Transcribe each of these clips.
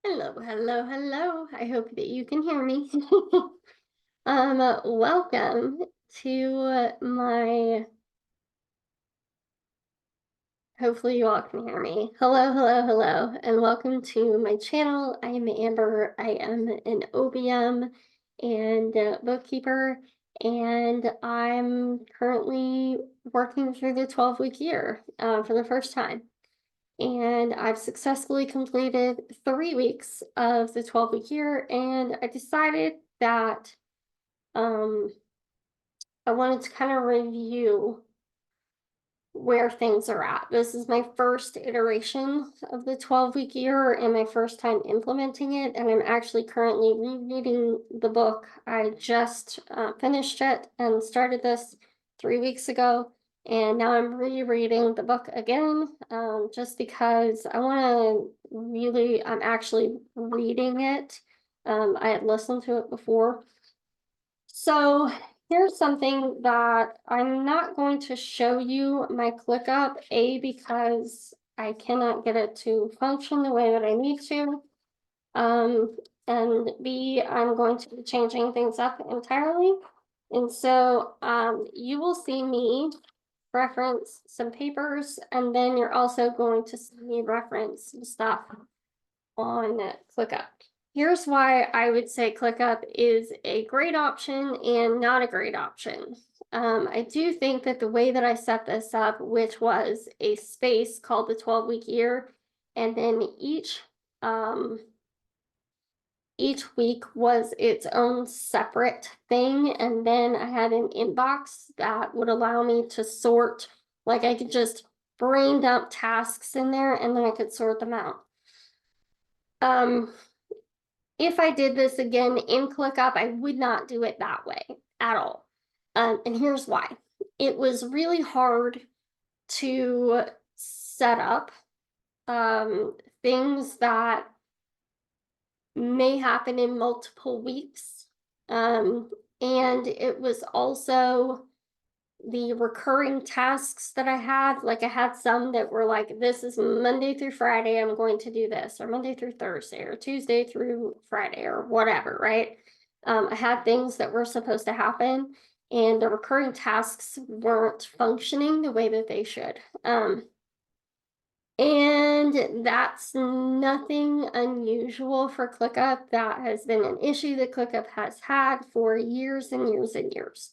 Hello, hello, hello. I hope that you can hear me. Welcome to my, hopefully you all can hear me. Hello, hello, hello, and welcome to my channel. I am Amber. I am an OBM and bookkeeper, and I'm currently working through the 12-week year for the first time. And I've successfully completed 3 weeks of the 12-week year, and I decided that um, I wanted to kind of review where things are at. This is my first iteration of the 12-week year and my first time implementing it, and I'm actually currently rereading the book. I just finished it and started this 3 weeks ago, and now I'm rereading the book again, just because I want to really, I'm actually reading it. I had listened to it before. So here's something that I'm not going to show you my ClickUp, A, because I cannot get it to function the way that I need to. And B, I'm going to be changing things up entirely. And so you will see me reference some papers, and then you're also going to see me reference some stuff on ClickUp. Here's why I would say ClickUp is a great option and not a great option. I do think that the way that I set this up, which was a space called the 12-week year, and then each week was its own separate thing, and then I had an inbox that would allow me to sort, like I could just brain dump tasks in there and then I could sort them out. If I did this again in ClickUp, I would not do it that way at all. And here's why. It was really hard to set up things that may happen in multiple weeks. And it was also the recurring tasks that I had. Like I had some that were like, this is Monday through Friday, I'm going to do this, or Monday through Thursday, or Tuesday through Friday, or whatever, right? I had things that were supposed to happen, and the recurring tasks weren't functioning the way that they should. And that's nothing unusual for ClickUp. That has been an issue that ClickUp has had for years and years and years.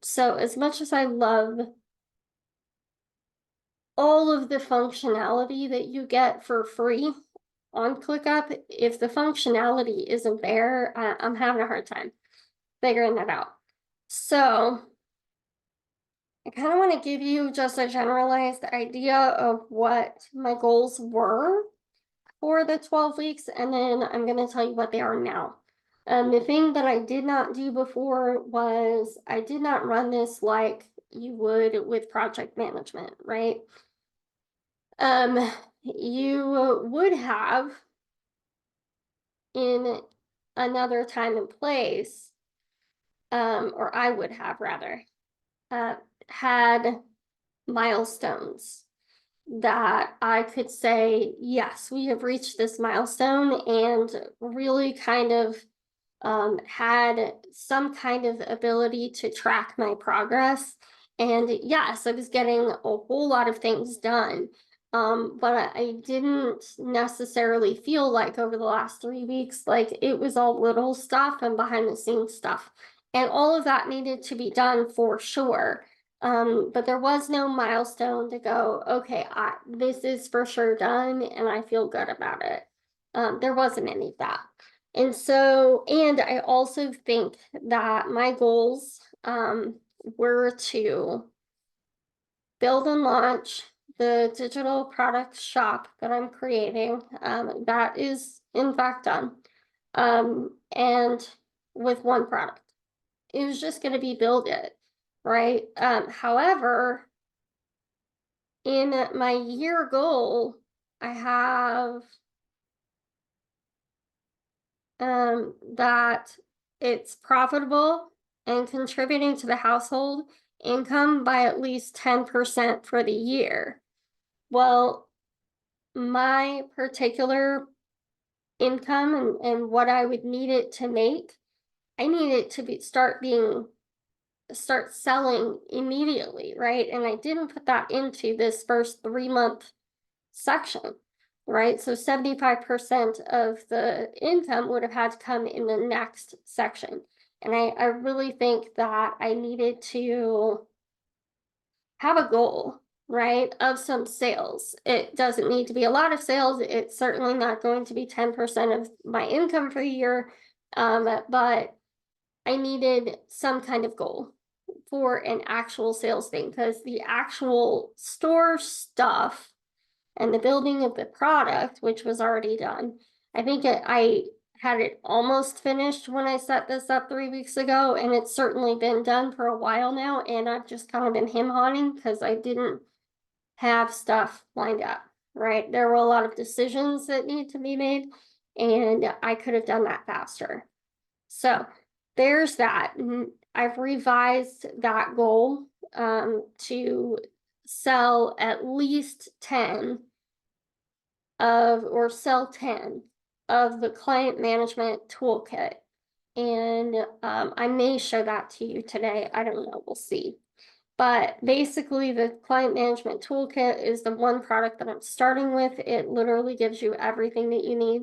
So as much as I love all of the functionality that you get for free on ClickUp, if the functionality isn't there, I'm having a hard time figuring that out. So I kind of want to give you just a generalized idea of what my goals were for the 12 weeks, and then I'm going to tell you what they are now. The thing that I did not do before was I did not run this like you would with project management, right? You would have in another time and place, or I would have rather, had milestones that I could say, yes, we have reached this milestone, and really kind of had some kind of ability to track my progress. And yes, I was getting a whole lot of things done. But I didn't necessarily feel like over the last 3 weeks, like it was all little stuff and behind the scenes stuff. And all of that needed to be done for sure. But there was no milestone to go, okay, this is for sure done and I feel good about it. There wasn't any of that. And so, and I also think that my goals were to build and launch the digital product shop that I'm creating. That is in fact done. And with one product, it was just going to be build it, right? However, in my year goal, I have that it's profitable and contributing to the household income by at least 10% for the year. Well, my particular income and what I would need it to make, I need it to start selling immediately, right? And I didn't put that into this first 3-month section, right? So 75% of the income would have had to come in the next section. And I really think that I needed to have a goal, right, of some sales. It doesn't need to be a lot of sales. It's certainly not going to be 10% of my income for the year. But I needed some kind of goal for an actual sales thing, because the actual store stuff and the building of the product, which was already done, I had it almost finished when I set this up 3 weeks ago, and it's certainly been done for a while now, and I've just kind of been him-hawing because I didn't have stuff lined up, right? There were a lot of decisions that need to be made, and I could have done that faster. So there's that. I've revised that goal to sell at least 10 sell 10 of the client management toolkit. And I may show that to you today. I don't know, we'll see. But basically, the client management toolkit is the one product that I'm starting with. It literally gives you everything that you need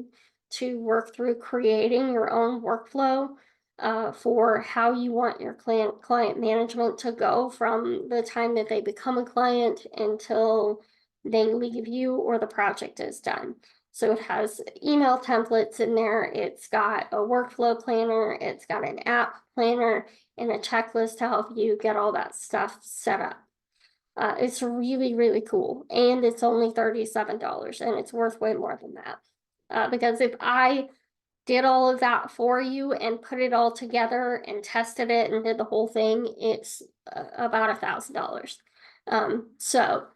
to work through creating your own workflow for how you want your client management to go from the time that they become a client until they leave you or the project is done. So it has email templates in there. It's got a workflow planner. It's got an app planner and a checklist to help you get all that stuff set up. It's really, really cool. And it's only $37, and it's worth way more than that. Because if I did all of that for you and put it all together and tested it and did the whole thing, it's about $1,000. So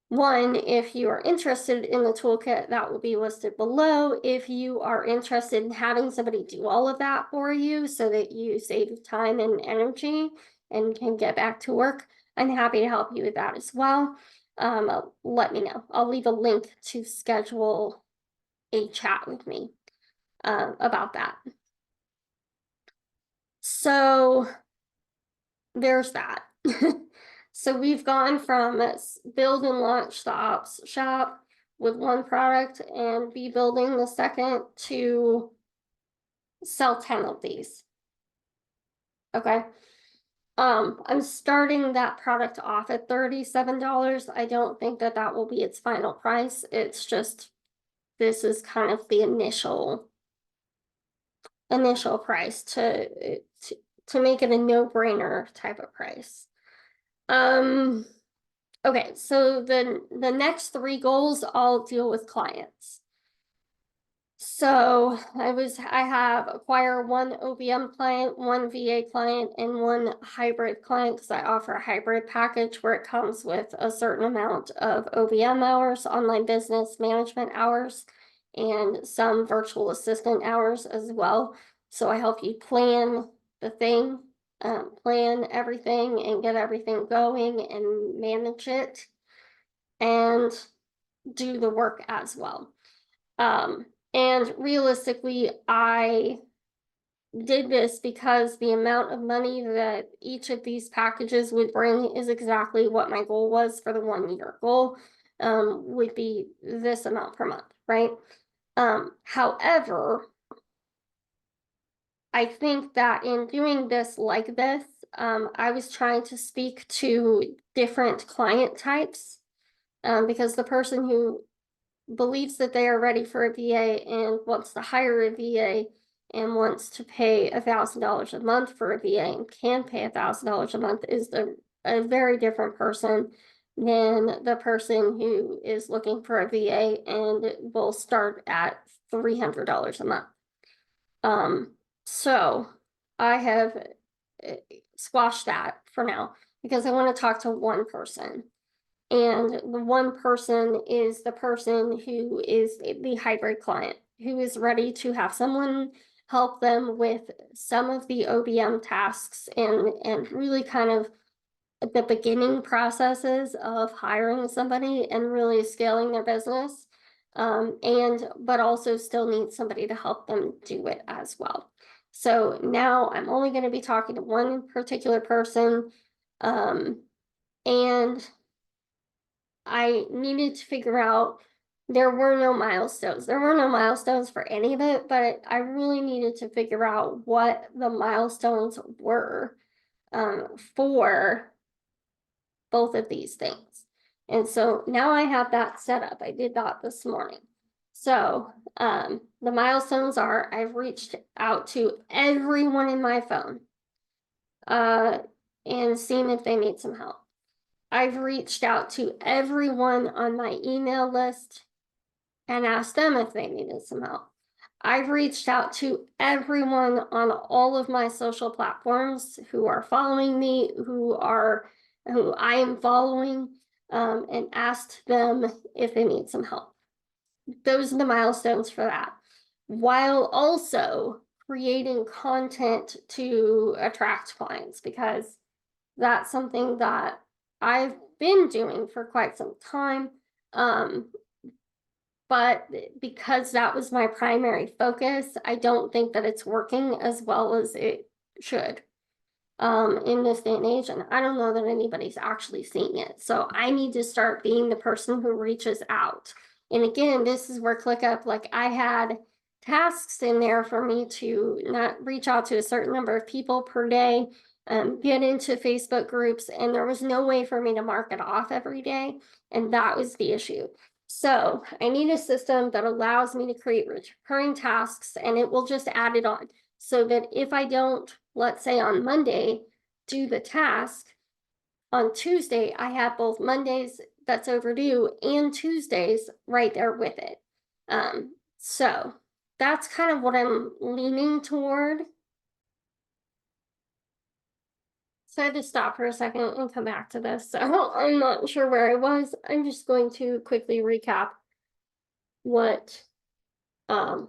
one, if you are interested in the toolkit, that will be listed below. If you are interested in having somebody do all of that for you so that you save time and energy and can get back to work, I'm happy to help you with that as well. Let me know. I'll leave a link to schedule a chat with me about that. So there's that. So we've gone from build and launch the ops shop with one product and be building the second to sell 10 of these. Okay. I'm starting that product off at $37. I don't think that that will be its final price. It's just, this is kind of the initial price to make it a no-brainer type of price. Okay, so the next 3 goals all deal with clients. So I have acquire 1 OBM client, 1 VA client, and 1 hybrid client, because I offer a hybrid package where it comes with a certain amount of OBM hours, online business management hours, and some virtual assistant hours as well. So I help you plan the thing, plan everything and get everything going and manage it and do the work as well. And realistically, I did this because the amount of money that each of these packages would bring is exactly what my goal was for the 1-year goal, would be this amount per month, right? However, I think that in doing this like this, I was trying to speak to different client types, because the person who believes that they are ready for a VA and wants to hire a VA and wants to pay $1,000 a month for a VA and can pay $1,000 a month is a very different person than the person who is looking for a VA and will start at $300 a month. So I have squashed that for now because I want to talk to one person. And the one person is the person who is the hybrid client, who is ready to have someone help them with some of the OBM tasks and really kind of the beginning processes of hiring somebody and really scaling their business. but also still need somebody to help them do it as well. So now I'm only going to be talking to one particular person. And I needed to figure out, there were no milestones. There were no milestones for any of it, but I really needed to figure out what the milestones were for both of these things. And so now I have that set up. I did that this morning. So the milestones are, I've reached out to everyone in my phone and seen if they need some help. I've reached out to everyone on my email list and asked them if they needed some help. I've reached out to everyone on all of my social platforms who are following me, who I am following, and asked them if they need some help. Those are the milestones for that, while also creating content to attract clients, because that's something that I've been doing for quite some time. But because that was my primary focus, I don't think that it's working as well as it should in this day and age. And I don't know that anybody's actually seeing it. So I need to start being the person who reaches out. And again, this is where ClickUp, like I had tasks in there for me to not reach out to a certain number of people per day, get into Facebook groups, and there was no way for me to mark it off every day. And that was the issue. So I need a system that allows me to create recurring tasks, and it will just add it on. So that if I don't, let's say on Monday, do the task, on Tuesday, I have both Mondays that's overdue and Tuesdays right there with it. So that's kind of what I'm leaning toward. So I had to stop for a second and come back to this. So I'm not sure where I was. I'm just going to quickly recap what I'm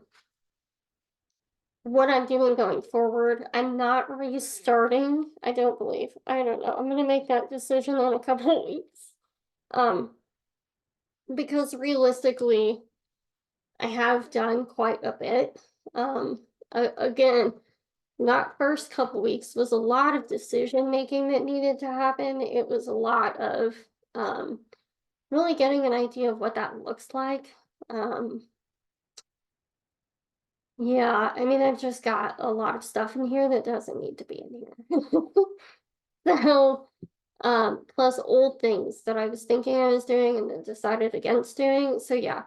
doing going forward. I'm not restarting, I don't believe. I don't know. I'm gonna make that decision in a couple of weeks. Because realistically, I have done quite a bit. Again, that first couple weeks was a lot of decision making that needed to happen. It was a lot of really getting an idea of what that looks like. Yeah, I mean, I've just got a lot of stuff in here that doesn't need to be in here. So, plus old things that I was thinking I was doing and then decided against doing. So yeah,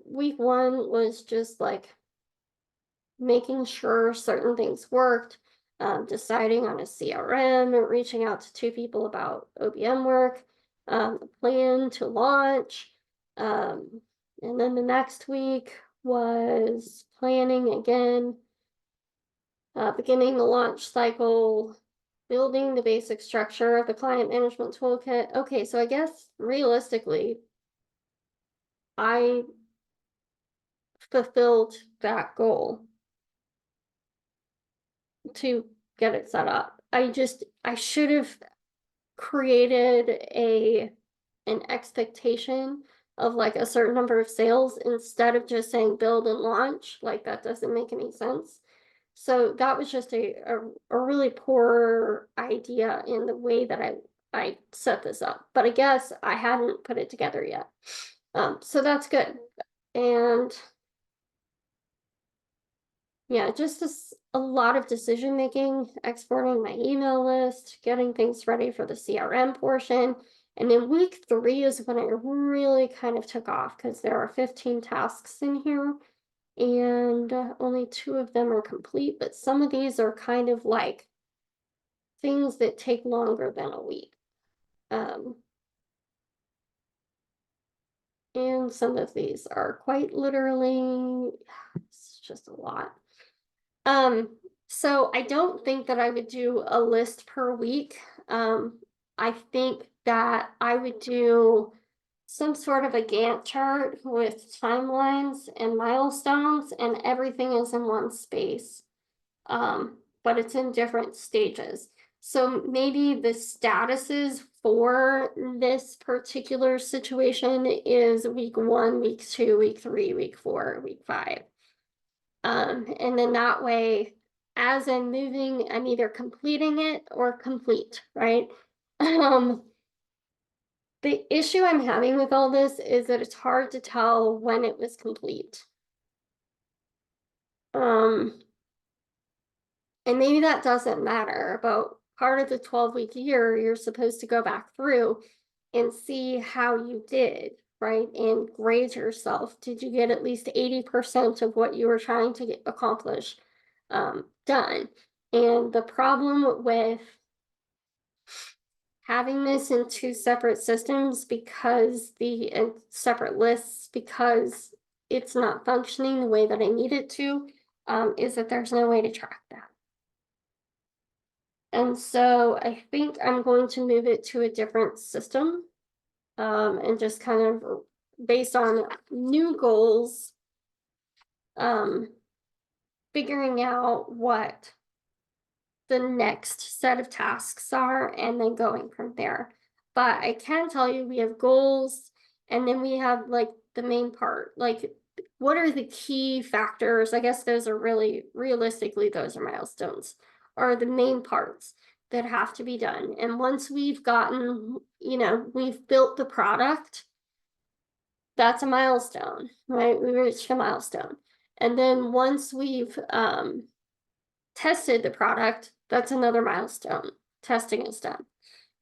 week one was just like making sure certain things worked, deciding on a CRM, reaching out to 2 people about OBM work, the plan to launch. And then the next week was planning again, beginning the launch cycle, building the basic structure of the client management toolkit. Okay, so I guess realistically, I fulfilled that goal to get it set up. I should have created an expectation of like a certain number of sales instead of just saying build and launch. Like that doesn't make any sense. So that was just a really poor idea in the way that I set this up. But I guess I hadn't put it together yet. So that's good. And yeah, just a lot of decision making, exporting my email list, getting things ready for the CRM portion. And then week 3 is when it really kind of took off because there are 15 tasks in here and only 2 of them are complete. But some of these are kind of like things that take longer than a week. And some of these are quite literally, it's just a lot. So I don't think that I would do a list per week. I think that I would do some sort of a Gantt chart with timelines and milestones, and everything is in one space. But it's in different stages. So maybe the statuses for this particular situation is week 1, week 2, week 3, week 4, week 5. And then that way, as I'm moving, I'm either completing it or complete, right? Um, the issue I'm having with all this is that it's hard to tell when it was complete. And maybe that doesn't matter, but part of the 12-week year, you're supposed to go back through and see how you did, right? And grade yourself. Did you get at least 80% of what you were trying to accomplish done? And the problem with having this in 2 separate systems, because separate lists, because it's not functioning the way that I need it to, is that there's no way to track that. And so I think I'm going to move it to a different system, and just kind of based on new goals, figuring out what the next set of tasks are and then going from there. But I can tell you we have goals, and then we have like the main part, like what are the key factors? I guess those are really realistically, those are milestones, are the main parts that have to be done. And once we've gotten, we've built the product, that's a milestone, right? We reached a milestone. And then once we've tested the product, that's another milestone. Testing is done.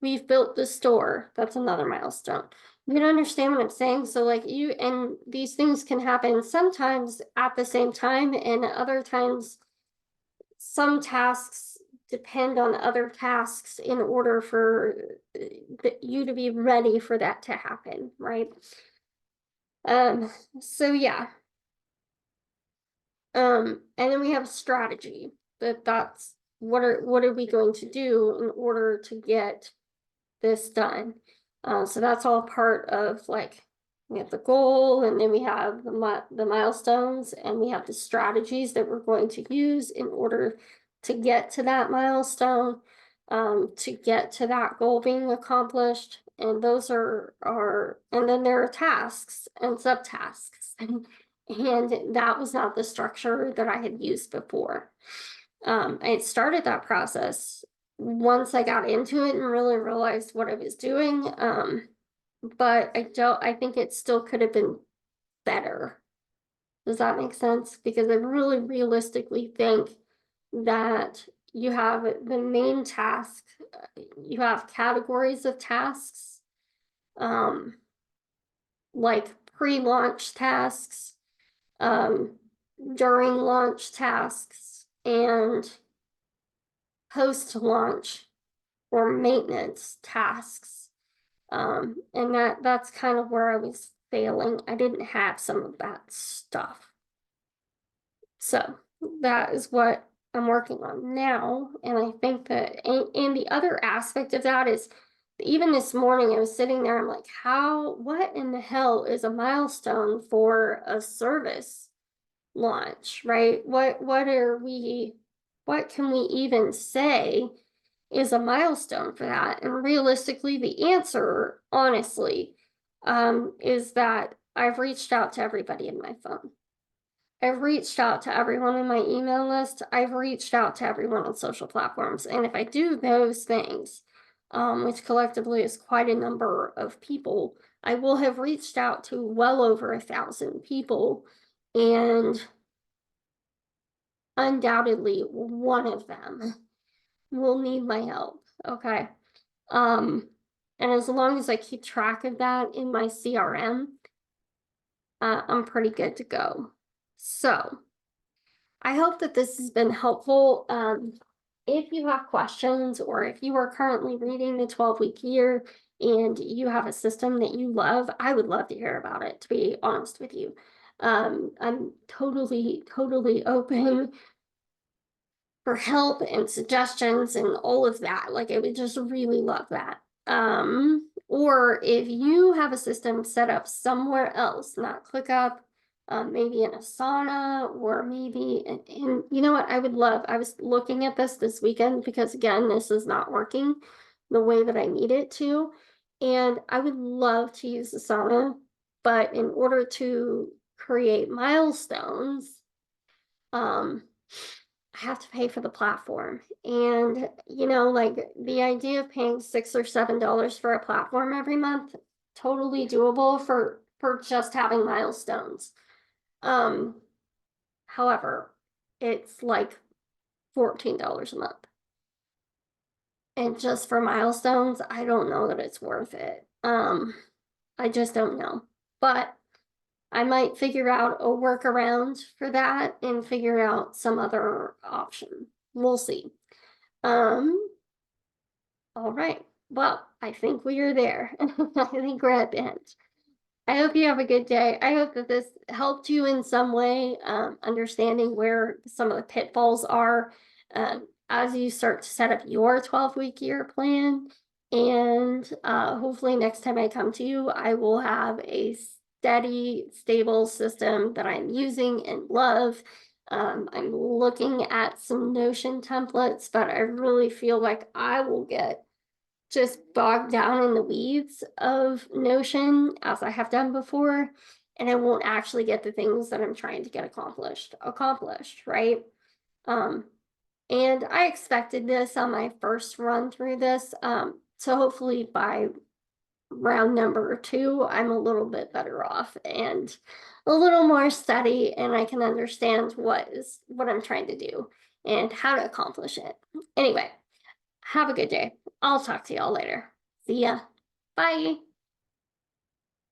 We've built the store, that's another milestone. You can understand what I'm saying? So like and these things can happen sometimes at the same time, and other times some tasks depend on other tasks in order for you to be ready for that to happen, right? So yeah. And then we have strategy. That's what are we going to do in order to get this done? So that's all part of, like, we have the goal, and then we have the milestones, and we have the strategies that we're going to use in order to get to that milestone, to get to that goal being accomplished. And those are and then there are tasks and subtasks. And that was not the structure that I had used before. I had started that process once I got into it and really realized what I was doing. But I think it still could have been better. Does that make sense? Because I really realistically think that you have the main task, you have categories of tasks, like pre-launch tasks, during launch tasks, and post-launch or maintenance tasks. And that's kind of where I was failing. I didn't have some of that stuff. So that is what I'm working on now. And I think that, and the other aspect of that is, even this morning I was sitting there, I'm like, what in the hell is a milestone for a service launch, right? What can we even say is a milestone for that? And realistically, the answer, honestly, is that I've reached out to everybody in my phone. I've reached out to everyone in my email list. I've reached out to everyone on social platforms. And if I do those things, which collectively is quite a number of people, I will have reached out to well over 1,000 people. And undoubtedly one of them will need my help. Okay. And as long as I keep track of that in my CRM, I'm pretty good to go. So I hope that this has been helpful. If you have questions, or if you are currently reading the 12-week year and you have a system that you love, I would love to hear about it, to be honest with you. I'm totally open for help and suggestions and all of that. Like, I would just really love that. Or if you have a system set up somewhere else, not ClickUp, maybe in a sauna, or maybe and you know what I would love? I was looking at this weekend because again, this is not working the way that I need it to. And I would love to use the sauna, but in order to create milestones, um, I have to pay for the platform. And like the idea of paying $6 or $7 for a platform every month, totally doable for just having milestones. Um, However, it's like $14 a month. And just for milestones, I don't know that it's worth it. I just don't know. But I might figure out a workaround for that and figure out some other option. We'll see. Um, all right. Well, I think we are there. I think we're at the end. I hope you have a good day. I hope that this helped you in some way, understanding where some of the pitfalls are as you start to set up your 12-week year plan. And hopefully, next time I come to you, I will have a steady, stable system that I'm using and love. I'm looking at some Notion templates, but I really feel like I will get just bogged down in the weeds of Notion as I have done before, and I won't actually get the things that I'm trying to get accomplished, right? Um, and I expected this on my first run through this. So hopefully by round number 2, I'm a little bit better off and a little more steady, and I can understand what I'm trying to do and how to accomplish it. Anyway, have a good day. I'll talk to y'all later. See ya. Bye.